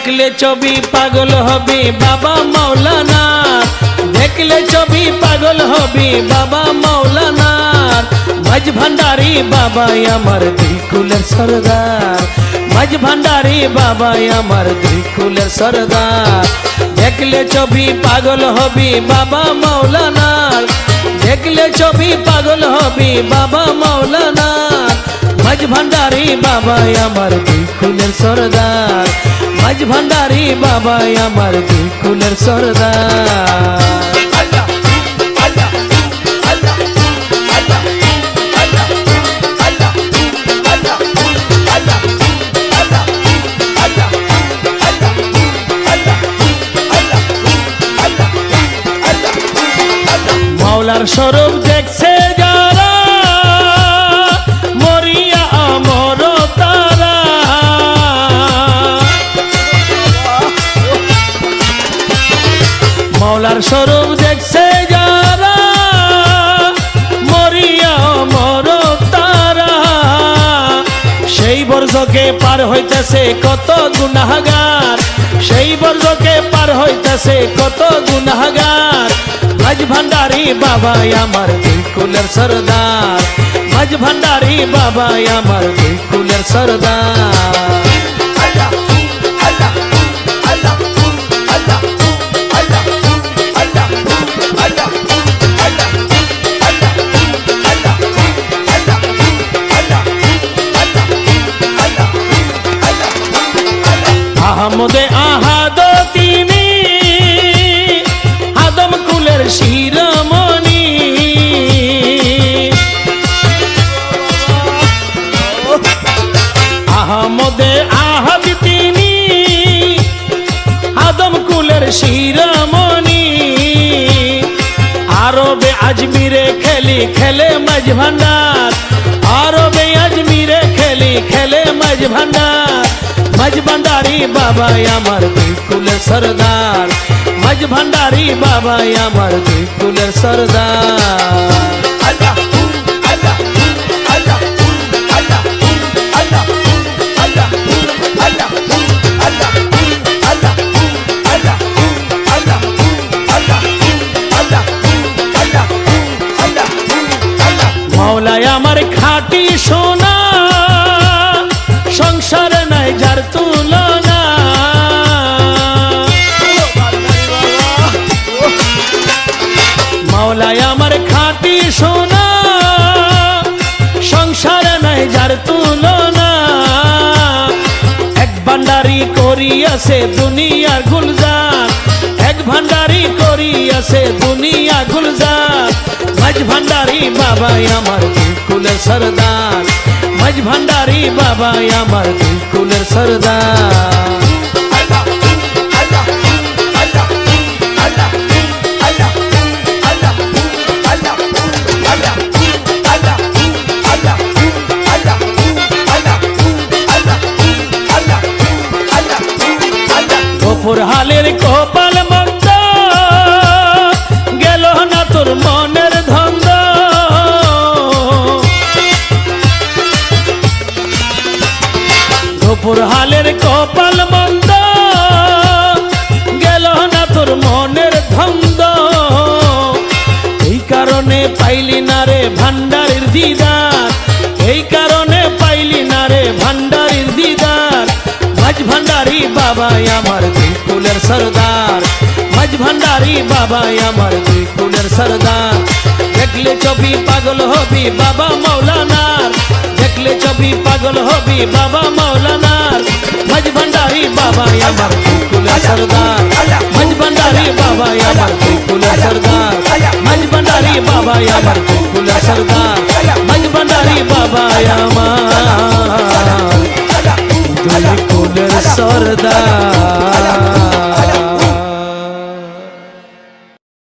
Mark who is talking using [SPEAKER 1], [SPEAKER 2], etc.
[SPEAKER 1] দেখলে ছবি পাগল হবি বাবা মাওলানার, দেখলে ছবি পাগল হবি বাবা মাওলানার। মাঝ ভান্ডারি বাবা আমার দুই কুলের সরদার, মাঝ ভান্ডারি বাবা আমার দুই কুলের সরদার। দেখলে ছবি পাগল হবি বাবা মাওলানার, দেখলে ছবি পাগল হবি বাবা মাওলানার। মাঝ ভান্ডারি বাবা আমার দুই কুলের সরদার, মাঝ ভান্ডারি বাবা আমার দুই কুলের সরদার। মাওলার স্বরূপ দেখছে যারা মরিয়া আমর তারা, মাওলার স্বরূপ দেখছে যারা মরিয়া আমর তারা। সেই বর্ষকে পার হইতেছে কত গুনাহগার, সেই বর্ষকে পার হইতেছে কত গুনাহগার। মাঝ ভান্ডারি বাবা আমার দুই কুলের সরদার, মাঝ ভান্ডারি বাবা আমার দুই কুলের সরদার। আহমদে আহাদ তিনি আদম কুলের শিরোমণি, আহমদে আহাদ তিনি আদম কুলের শিরোমণি। আরবে আজমিরে খেলি খেলে মাঝ ভান্ডার, আরবে আজমিরে খেলি খেলে মাঝ ভান্ডার। মাঝ ভান্ডারি বাবা আমার দুই কুলের সরদার, মাঝ ভান্ডারি বাবা আমার দুই কুলের সরদার। মাওলায় আমার খাঁটি সোনা, সংসারে নাই যার তুলনা। মাওলায় আমার খাঁটি সোনা, সংসারে নাই যার তুলনা। এক ভান্ডারি করিয়াছে দুনিয়ার গুলজার, এক ভান্ডারি করিয়াছে দুনিয়া গুলজার। মাঝ ভান্ডারি বাবা আমার দুই কুলের সরদার, মাঝ ভান্ডারি বাবা আমার দুই কুলের সরদার। গোপুর হালের কপাল মন্দ, গেল না তোর মনের ধন্দ। গোপুর হালের কপাল মন্দ, গেল না তোর মনের ধন্দ। এই কারণে পাইলি না রে ভান্ডারির দিদার, এই কারণে পাইলি না রে ভান্ডারির দিদার। মাঝ ভান্ডারি বাবা আমার দুই কুলের সরদার, মাঝ ভান্ডারি বাবা আমার দুই কুলের সরদার। দেখলে ছবি পাগল হবি বাবা মাওলানার, দেখলে ছবি পাগল হবি বাবা মাওলানার। মাঝ ভান্ডারি বাবা আমার দুই কুলের সরদার, মাঝ ভান্ডারি বাবা আমার দুই কুলের সরদার, মাঝ ভান্ডারি বাবা আমার দুই কুলের সরদার, মাঝ ভান্ডারি বাবা আমার দুই কুলের সরদার।